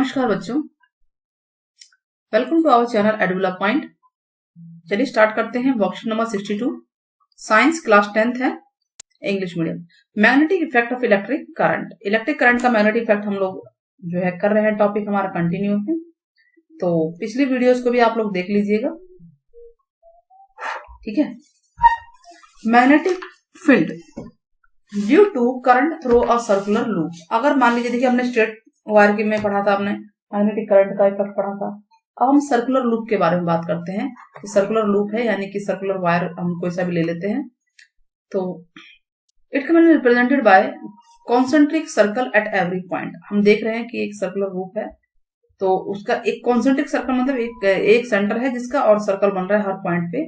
नमस्कार बच्चों, welcome to our channel Edula Point. चलिए स्टार्ट करते हैं। Worksheet number 62, science class 10th है, English medium. Magnetic effect of electric current. Electric current का मैग्नेटिक इफेक्ट हम लोग जो है कर रहे हैं, टॉपिक हमारा कंटिन्यू है। तो पिछली वीडियोस को भी आप लोग देख लीजिएगा, ठीक है। Magnetic field due to current through a circular loop. अगर मान लीजिए, देखिए हमने स्ट्रेट वायर के में पढ़ा था, आपने मैग्नेटिक करंट का इफेक्ट पढ़ा था। अब हम सर्कुलर लूप के बारे में बात करते हैं कि सर्कुलर लूप है यानी कि सर्कुलर वायर हम कोई सा भी ले लेते हैं। तो it can be represented by concentric circle at every point. हम देख रहे हैं कि एक सर्कुलर लूप है, तो उसका एक कॉन्सेंट्रिक सर्कल मतलब एक सेंटर है जिसका, और सर्कल बन रहा है हर पॉइंट पे।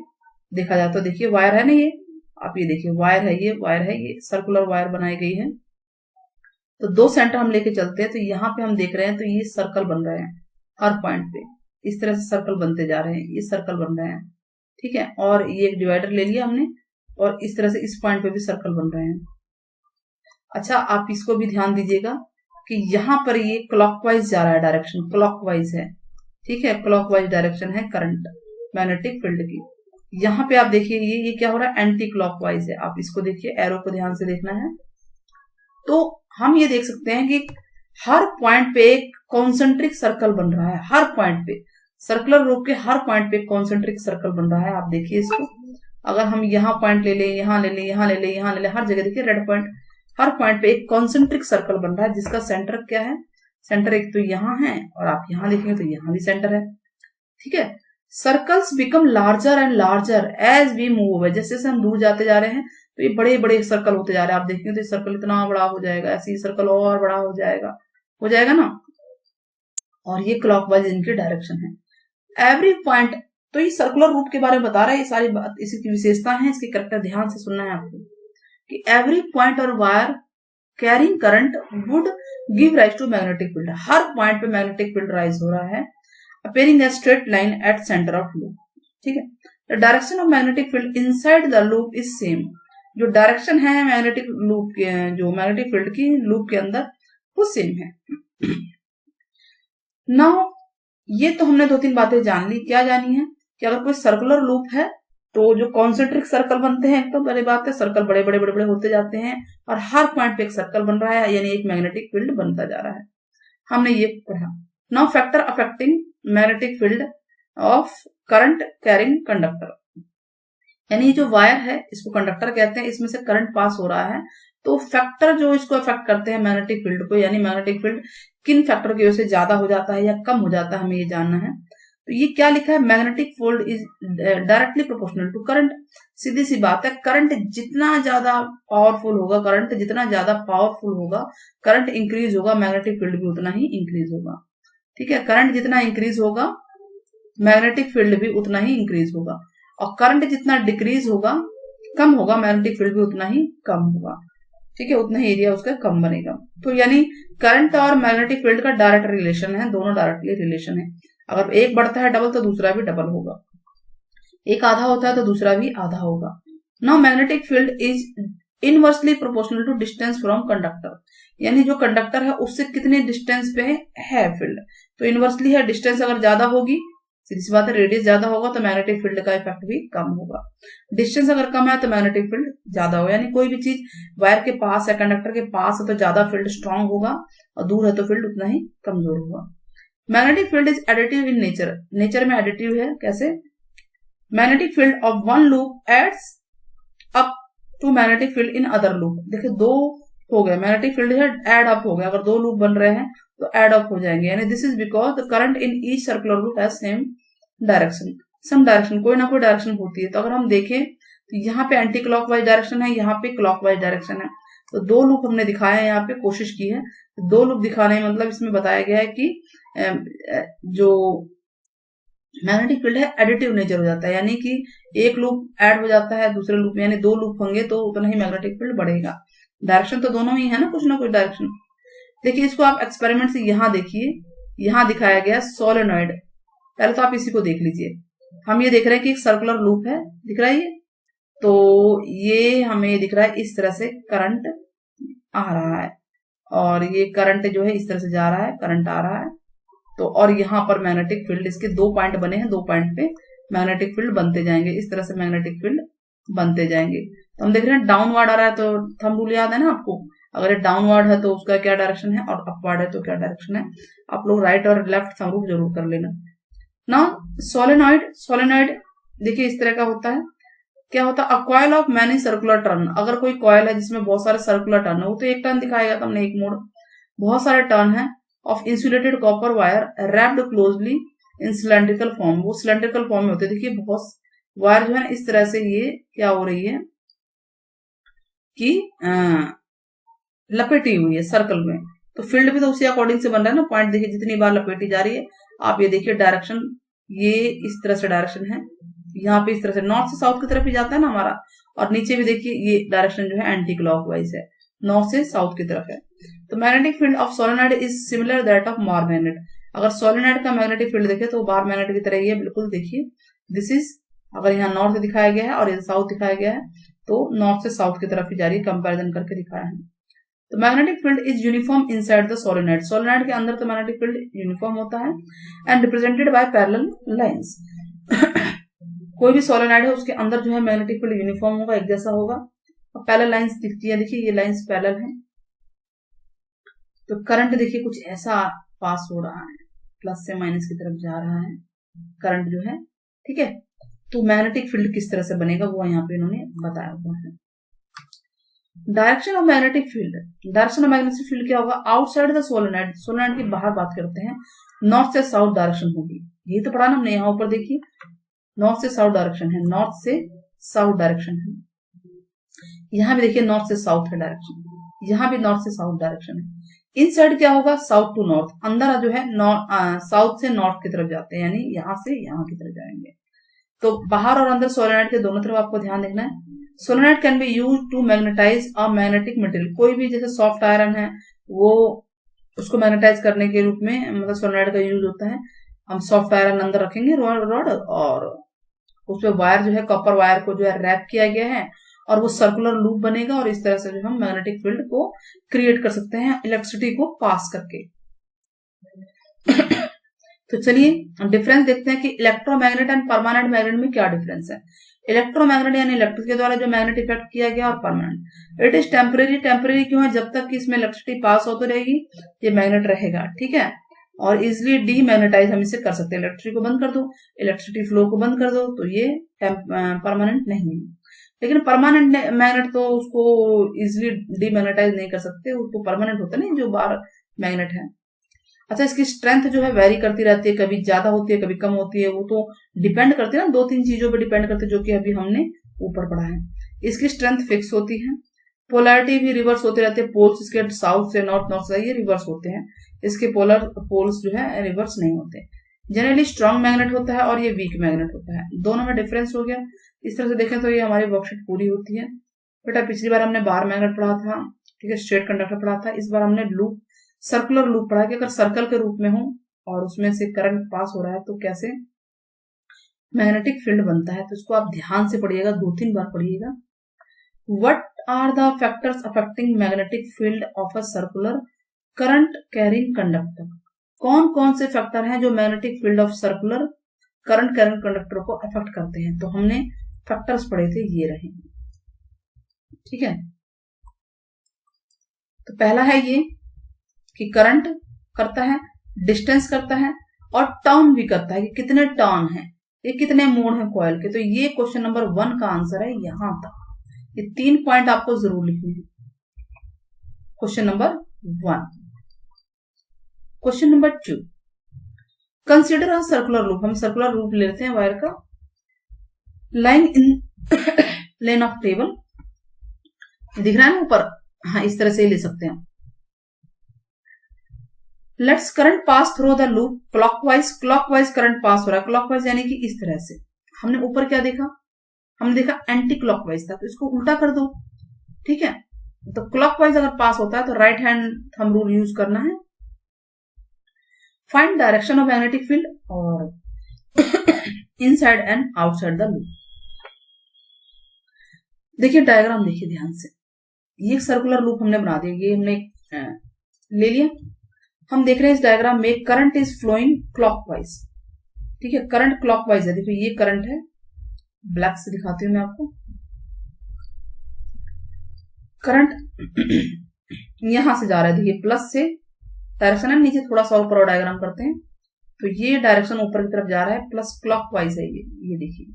देखा जाए तो देखिए वायर है ना, ये आप ये देखिए वायर है, ये वायर है, ये सर्कुलर वायर बनाई गई है। तो दो सेंटर हम लेके चलते हैं, तो यहाँ पे हम देख रहे हैं तो ये सर्कल बन रहे हैं हर पॉइंट पे। इस तरह से सर्कल बनते जा रहे हैं, ये सर्कल बन रहे हैं, ठीक है। और ये एक डिवाइडर ले लिया हमने, और इस तरह से इस पॉइंट पे भी सर्कल बन रहे हैं। अच्छा, आप इसको भी ध्यान दीजिएगा कि यहाँ पर ये क्लॉकवाइज जा रहा है, डायरेक्शन क्लॉकवाइज है, ठीक है। क्लॉकवाइज डायरेक्शन है करंट मैग्नेटिक फील्ड की। यहाँ पे आप देखिए ये क्या हो रहा है, एंटी क्लॉकवाइज है। आप इसको देखिए, एरो को ध्यान से देखना है। तो हम ये देख सकते हैं कि हर पॉइंट पे एक कॉन्सेंट्रिक सर्कल बन रहा है, हर पॉइंट पे सर्कुलर लूप के हर पॉइंट पे कॉन्सेंट्रिक सर्कल बन रहा है। आप देखिए इसको, अगर हम यहाँ पॉइंट ले लें, यहाँ ले लें, यहाँ ले लें, यहाँ ले लें, हर जगह देखिए रेड पॉइंट, हर पॉइंट पे एक कॉन्सेंट्रिक सर्कल बन रहा है जिसका सेंटर क्या है, सेंटर एक तो यहाँ है, और आप यहाँ देखेंगे तो यहाँ भी सेंटर है, ठीक है। Circles become larger and larger as we move away. जैसे जैसे हम दूर जाते जा रहे हैं तो ये बड़े बड़े सर्कल होते जा रहे हैं। आप देखेंगे तो ये सर्कल इतना बड़ा हो जाएगा, ऐसे ही सर्कल और बड़ा हो जाएगा ना। और ये क्लॉकवाइज इनकी डायरेक्शन है। एवरी पॉइंट, तो ये सर्कुलर रूट के बारे में बता रहा है, ये सारी बात इसकी विशेषता है, इसके करैक्टर ध्यान से सुनना है आपको कि every point of wire carrying current would give rise to magnetic field. हर पॉइंट पे मैग्नेटिक फील्ड राइज हो रहा है, appearing a straight line at center of loop, ठीक है। The direction of magnetic field inside the loop is same। जो direction है magnetic loop के, जो मैग्नेटिक फील्ड की लूप के अंदर, वो सेम है। नाउ ये तो हमने दो तीन बातें जान ली। क्या जानी है कि अगर कोई सर्कुलर लूप है तो जो कॉन्सेंट्रिक सर्कल बनते हैं, एक तो बड़ी बात है, सर्कल बड़े बड़े बड़े बड़े होते जाते हैं और हर पॉइंट पे एक सर्कल बन रहा है, यानी एक मैग्नेटिक फील्ड बनता जा रहा है। हमने ये पढ़ा। Now factor affecting magnetic field of current carrying conductor, यानी जो वायर है इसको कंडक्टर कहते हैं, इसमें से करंट पास हो रहा है। तो फैक्टर जो इसको अफेक्ट करते हैं मैग्नेटिक फील्ड को, यानी मैग्नेटिक फील्ड किन फैक्टर की वजह से ज्यादा हो जाता है या कम हो जाता है, हमें ये जानना है। तो ये क्या लिखा है, magnetic field is directly proportional to current. सीधी सी बात है, करंट जितना ज्यादा पावरफुल होगा, करंट जितना ज्यादा पावरफुल होगा, करंट इंक्रीज होगा, मैग्नेटिक फील्ड भी उतना ही इंक्रीज होगा, ठीक है। करंट जितना इंक्रीज होगा, मैग्नेटिक फील्ड भी उतना ही इंक्रीज होगा, और करंट जितना डिक्रीज होगा, कम होगा, मैग्नेटिक फील्ड भी उतना ही कम होगा, ठीक है। उतना ही एरिया उसका कम बनेगा। तो यानी करंट और मैग्नेटिक फील्ड का डायरेक्ट रिलेशन है, दोनों डायरेक्टली रिलेशन है। अगर एक बढ़ता है डबल तो दूसरा भी डबल होगा, एक आधा होता है तो दूसरा भी आधा होगा। Now magnetic field is inversely proportional to distance from conductor, यानी जो कंडक्टर है उससे कितने डिस्टेंस पे है फील्ड, तो इनवर्सली है। डिस्टेंस अगर ज्यादा होगी, सीधी सी बात है, रेडियस ज्यादा होगा तो मैग्नेटिक फील्ड का इफेक्ट भी कम होगा। डिस्टेंस अगर कम है तो मैग्नेटिक फील्ड ज्यादा होगा, यानी कोई भी चीज वायर के पास है, कंडक्टर के पास है तो ज्यादा फील्ड स्ट्रांग होगा, और दूर है तो फील्ड उतना ही कमजोर होगा। Magnetic field is additive in nature. Nature में एडिटिव है, कैसे? Magnetic field of one loop adds up to magnetic field in other loop. देखिए दो हो गए, मैग्नेटिक फील्ड है एड अप हो गया, अगर दो लूप बन रहे हैं तो एड अप हो जाएंगे, यानी this is because the current in each circular loop has same direction. Same direction, कोई ना कोई डायरेक्शन होती है। तो अगर हम देखें तो यहाँ पे एंटी क्लॉकवाइज डायरेक्शन है, यहाँ पे क्लॉकवाइज डायरेक्शन है। तो दो लूप हमने दिखाया है, यहाँ पे कोशिश की है। दो लूप दिखाने में मतलब इसमें बताया गया है कि जो मैग्नेटिक फील्ड है एडिटिव नेचर हो जाता है, यानी कि एक लूप ऐड हो जाता है दूसरे लूप में, यानी दो लूप होंगे तो उतना ही मैग्नेटिक फील्ड बढ़ेगा। डायरेक्शन तो दोनों ही है ना, कुछ ना कुछ डायरेक्शन। देखिए इसको आप एक्सपेरिमेंट से यहाँ देखिए, यहाँ दिखाया गया सोलेनॉइड। पहले तो आप इसी को देख लीजिए। हम ये देख रहे हैं कि एक सर्कुलर लूप है, दिख रहा है ये, तो ये हमें दिख रहा है इस तरह से करंट आ रहा है, और ये करंट जो है इस तरह से जा रहा है, करंट आ रहा है, तो और यहाँ पर मैग्नेटिक फील्ड, इसके 2 पॉइंट बने हैं, 2 पॉइंट पे मैग्नेटिक फील्ड बनते जाएंगे, इस तरह से मैग्नेटिक फील्ड बनते जाएंगे। तो हम देख रहे हैं डाउनवर्ड आ रहा है, तो थंब रूल याद है ना आपको, अगर ये डाउनवर्ड है तो उसका क्या डायरेक्शन है, और अपवर्ड है तो क्या डायरेक्शन है। आप लोग राइट और लेफ्ट थंब रूल जरूर कर लेना। ना सोलेनॉइड देखिए इस तरह का होता है। क्या होता है, a coil of many circular turn. अगर कोई कॉइल है जिसमें बहुत सारे सर्कुलर टर्न है, वो तो एक टर्न दिखाएगा, तो हमने एक मोड़, बहुत सारे टर्न है of insulated copper wire wrapped closely in cylindrical form. वो सिलेंड्रिकल फॉर्म में होते हैं। देखिए बहुत वायर जो है इस तरह से ये क्या हो रही है कि लपेटी हुई है सर्कल में, तो फील्ड भी तो उसी अकॉर्डिंग से बन रहा है ना। पॉइंट देखिए जितनी बार लपेटी जा रही है, आप ये देखिए डायरेक्शन, ये इस तरह से डायरेक्शन है, यहाँ पे इस तरह से नॉर्थ से साउथ की तरफ ही जाता है ना हमारा, और नीचे भी देखिए ये डायरेक्शन जो है एंटी क्लॉकवाइज है, नॉर्थ से साउथ की तरफ है। तो magnetic field of solenoid is similar that of bar magnet. अगर सोलेनॉइड का मैग्नेटिक फील्ड देखे तो बार मैग्नेट की तरह ही है, बिल्कुल। देखिए दिस इज, अगर यहाँ नॉर्थ दिखाया गया है और ये साउथ दिखाया गया है, तो नॉर्थ से साउथ की तरफ ही जा रही है, कंपेरिजन करके दिखाया है। तो magnetic field is uniform inside the solenoid. Solenoid के अंदर तो मैग्नेटिक फील्ड यूनिफॉर्म होता है and represented by parallel lines. कोई भी सोलेनॉइड है उसके अंदर जो है मैग्नेटिक फील्ड यूनिफॉर्म होगा, एक जैसा होगा, और पैरेलल लाइंस दिखती है। देखिए ये लाइंस पैरेलल है, तो करंट देखिए कुछ ऐसा पास हो रहा है, प्लस से माइनस की तरफ जा रहा है करंट जो है, ठीक है। तो मैग्नेटिक फील्ड किस तरह से बनेगा वो यहाँ पे इन्होंने बताया हुआ है। Direction of magnetic field, direction of magnetic field क्या होगा, आउटसाइड द सोलेनॉइड, सोलेनॉइड की बाहर बात करते हैं, नॉर्थ से साउथ डायरेक्शन होगी। ये तो पढ़ा ना हमने, यहाँ ऊपर देखिए नॉर्थ से साउथ डायरेक्शन है, नॉर्थ से साउथ डायरेक्शन है। यहाँ भी देखिए नॉर्थ से साउथ है डायरेक्शन, यहाँ भी नॉर्थ से साउथ डायरेक्शन है। इन साइड क्या होगा, साउथ टू नॉर्थ, अंदर जो है साउथ से नॉर्थ की तरफ जाते हैं, यानी यहाँ से यहाँ की तरफ जाएंगे। तो बाहर और अंदर सोलेनॉइड के दोनों तरफ आपको ध्यान देखना है। Solenoid can be use to magnetise a magnetic material. कोई भी जैसे सॉफ्ट आयरन है, वो उसको मैग्नेटाइज करने के रूप में मतलब सोलेनॉइड का यूज होता है। हम सॉफ्ट आयरन अंदर रखेंगे रॉड, और उसपे वायर जो है कॉपर वायर को जो है रैप किया गया है, और वो सर्कुलर लूप बनेगा, और इस तरह से जो हम मैग्नेटिक फील्ड को क्रिएट कर सकते हैं इलेक्ट्रिसिटी को पास करके। तो चलिए डिफरेंस देखते हैं कि इलेक्ट्रोमैग्नेट एंड परमानेंट मैग्नेट में क्या डिफरेंस है। इलेक्ट्रोमैग्नेट यानी इलेक्ट्रिक के द्वारा जो मैग्नेट इफेक्ट किया गया, और permanent it is temporary. Temporary क्यों है, जब तक कि इसमें इलेक्ट्रिसिटी पास होती रहेगी ये मैग्नेट रहेगा, ठीक है। और इजिली डीमैग्नेटाइज हम इसे कर सकते हैं, इलेक्ट्रिसिटी को बंद कर दो, इलेक्ट्रिसिटी फ्लो को बंद कर दो, तो ये परमानेंट नहीं है। लेकिन परमानेंट मैग्नेट तो उसको इजिली डीमैग्नेटाइज नहीं कर सकते, उसको परमानेंट होता है ना जो बार मैग्नेट है। अच्छा, इसकी स्ट्रेंथ जो है वेरी करती रहती है, कभी ज्यादा होती है कभी कम होती है, वो तो डिपेंड करती है ना 2-3 चीजों पे डिपेंड करती है, जो कि अभी हमने ऊपर पढ़ा है। इसकी स्ट्रेंथ फिक्स होती है, पोलैरिटी भी रिवर्स होती रहती है, पोल्स इसके साउथ से नॉर्थ, नॉर्थ से ये रिवर्स होते हैं, इसके पोल्स जो है रिवर्स नहीं होते। जनरली स्ट्रॉन्ग मैग्नेट होता है और ये वीक मैग्नेट होता है, दोनों में डिफरेंस हो गया। इस तरह से देखें तो ये हमारी वर्कशीट पूरी होती है। बेटा पिछली बार हमने बार मैग्नेट पढ़ा था, ठीक है, स्ट्रेट कंडक्टर पढ़ा था। इस बार हमने लूप, सर्कुलर लूप पढ़ा कि अगर सर्कल के रूप में हो और उसमें से करंट पास हो रहा है तो कैसे मैग्नेटिक फील्ड बनता है। तो इसको आप ध्यान से पढ़िएगा, 2-3 बार पढ़िएगा। What are the factors affecting magnetic field of a circular current carrying conductor. कौन कौन से फैक्टर हैं जो magnetic field of circular current carrying conductor को अफेक्ट करते हैं। तो हमने फैक्टर्स पढ़े थे, ये रहे, ठीक है। तो पहला है ये कि करंट करता है, डिस्टेंस करता है, और टर्न भी करता है कि कितने टर्न है, ये कितने मोड़ हैं कॉइल के। तो ये क्वेश्चन नंबर 1 का आंसर है यहां तक। ये 3 पॉइंट आपको जरूर लिखने हैं। Question number 1। Question number 2, consider a circular loop. हम सर्कुलर लूप लेते हैं वायर का, line in plane of table, दिख रहा है ना ऊपर, हाँ इस तरह से ही ले सकते हैं। Let's current pass through the loop clockwise. Clockwise current pass हो रहा है, क्लॉकवाइज यानी कि इस तरह से। हमने ऊपर क्या देखा, हमने देखा एंटी क्लॉकवाइज था, तो इसको उल्टा कर दो, ठीक है। तो क्लॉकवाइज अगर पास होता है तो right hand thumb rule use करना है। Find direction of magnetic field और inside and outside the loop. देखिए डायग्राम देखिए ध्यान से, ये एक सर्कुलर लूप हमने बना दिया, ये हमने ले लिया। हम देख रहे हैं इस डायग्राम में करंट इज फ्लोइंग क्लॉकवाइज, ठीक है, करंट क्लॉकवाइज है। देखो ये करंट है, ब्लैक से दिखाती हूं मैं आपको। करंट यहां से जा रहा है, देखिए प्लस से डायरेक्शन है, नीचे थोड़ा सा ऊपर और डायग्राम करते हैं तो ये डायरेक्शन ऊपर की तरफ जा रहा है, प्लस क्लॉकवाइज है ये देखिए,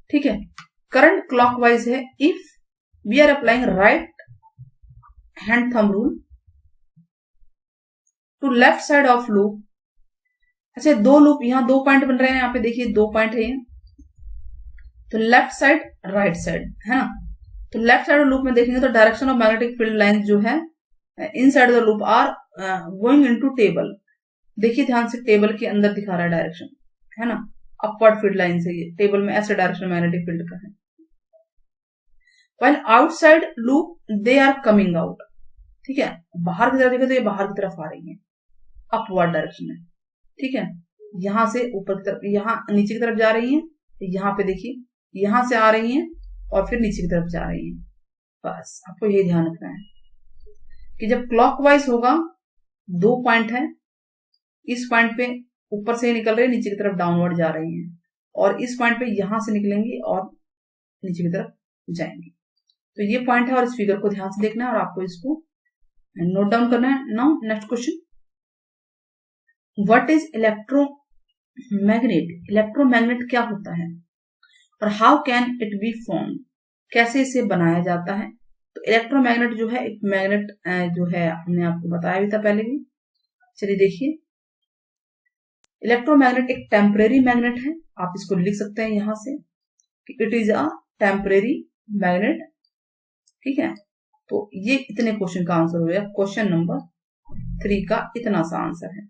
ठीक है। करंट क्लॉकवाइज है if we are applying right hand thumb rule to left side of loop. अच्छा, दो लूप, यहां दो पॉइंट बन रहे हैं, यहाँ पे देखिए दो पॉइंट है, तो लेफ्ट साइड राइट साइड है ना। तो लेफ्ट साइड लूप में देखेंगे तो direction of magnetic field line जो है inside the loop are going into table. देखिए ध्यान से, टेबल के अंदर दिखा रहा है डायरेक्शन, है ना, अपवर्ड फील्ड लाइन से ये टेबल में ऐसे डायरेक्शन मैग्नेटिक फील्ड का है। While outside loop they are coming out, ठीक है, बाहर की तरफ देखें तो ये बाहर की तरफ आ रही है, अपवर्ड डायरेक्शन में, ठीक है, यहां से ऊपर की तरफ, यहां नीचे की तरफ जा रही है, यहां पे देखिए यहां से आ रही है और फिर नीचे की तरफ जा रही है। बस आपको ये ध्यान रखना है कि जब क्लॉकवाइज होगा, दो पॉइंट है, इस पॉइंट पे ऊपर से निकल रही है, नीचे की तरफ डाउनवर्ड जा रही है, और इस पॉइंट पे यहां से निकलेंगी और नीचे की तरफ जाएंगी। तो ये पॉइंट है और इस फिगर को ध्यान से देखना है और आपको इसको नोट डाउन करना है। Now next question, what is electromagnet? Electromagnet क्या होता है और how can it be form, कैसे इसे बनाया जाता है? तो इलेक्ट्रोमैग्नेट जो है एक मैग्नेट जो है, हमने आपको बताया भी था पहले भी। चलिए देखिए, इलेक्ट्रोमैग्नेट एक टेम्परेरी मैग्नेट है, आप इसको लिख सकते हैं यहां से कि it is a temporary magnet, ठीक है। तो ये इतने क्वेश्चन का आंसर हो गया, क्वेश्चन नंबर 3 का इतना सा आंसर है।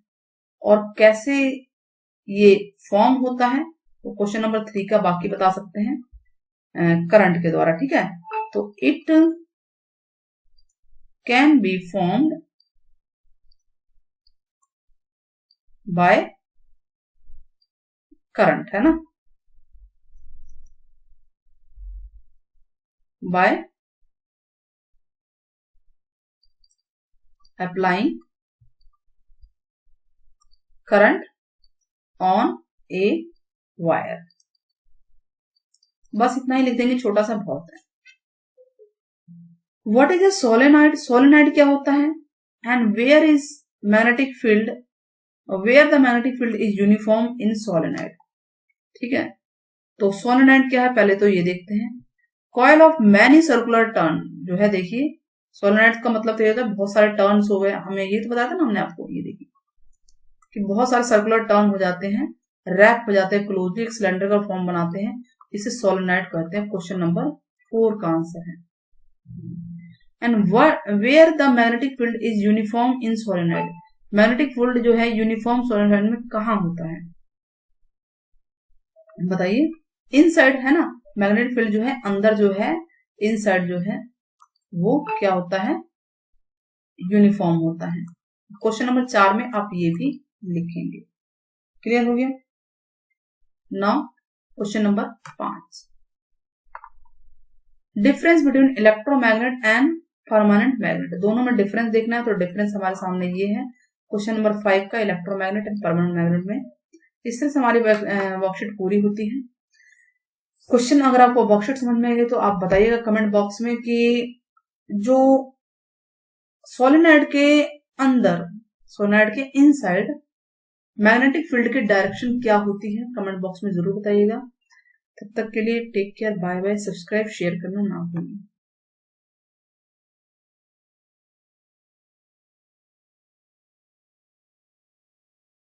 और कैसे ये फॉर्म होता है तो क्वेश्चन नंबर 3 का बाकी बता सकते हैं करंट के द्वारा, ठीक है। तो it can be formed by current, है ना, by applying current on a wire. बस इतना ही लिख देंगे, छोटा सा बहुत है। What is a solenoid? Solenoid क्या होता है? And where is magnetic field, where the magnetic field is uniform in solenoid, ठीक है। तो सोलेनॉइड क्या है पहले तो ये देखते हैं। Coil of many circular turn जो है, देखिए सोलेनॉइड का मतलब तो ये होता है बहुत सारे टर्न्स हो गए, हमें ये तो बताया था ना हमने आपको, ये देखिए कि बहुत सारे सर्कुलर टर्न हो जाते हैं, रैप हो जाते हैं क्लोजली, एक सिलेंडर का फॉर्म बनाते हैं, इसे सोलेनॉइड कहते हैं। क्वेश्चन नंबर 4 का आंसर है। And where the magnetic field is uniform in solenoid, magnetic field जो है यूनिफॉर्म सोलेनॉइड में कहां होता है बताइए? इनसाइड है ना, मैग्नेटिक फील्ड जो है अंदर जो है, इनसाइड जो है वो क्या होता है, यूनिफॉर्म होता है। क्वेश्चन नंबर 4 में आप ये भी लिखेंगे। क्लियर हो गया? Now question number 5, difference between electromagnet and permanent magnet, दोनों में डिफरेंस देखना है। तो डिफरेंस हमारे सामने ये है क्वेश्चन नंबर 5 का, इलेक्ट्रोमैग्नेट एंड परमानेंट मैग्नेट में। इस तरह से हमारी वर्कशीट पूरी होती है। क्वेश्चन अगर आपको वर्कशीट समझ में आई तो आप बताइएगा कमेंट बॉक्स में कि जो सोलेनॉइड के अंदर, सोलेनॉइड के इनसाइड मैग्नेटिक फील्ड की डायरेक्शन क्या होती है, कमेंट बॉक्स में जरूर बताइएगा। तब तक के लिए take care, bye bye, subscribe share करना ना भूलिए।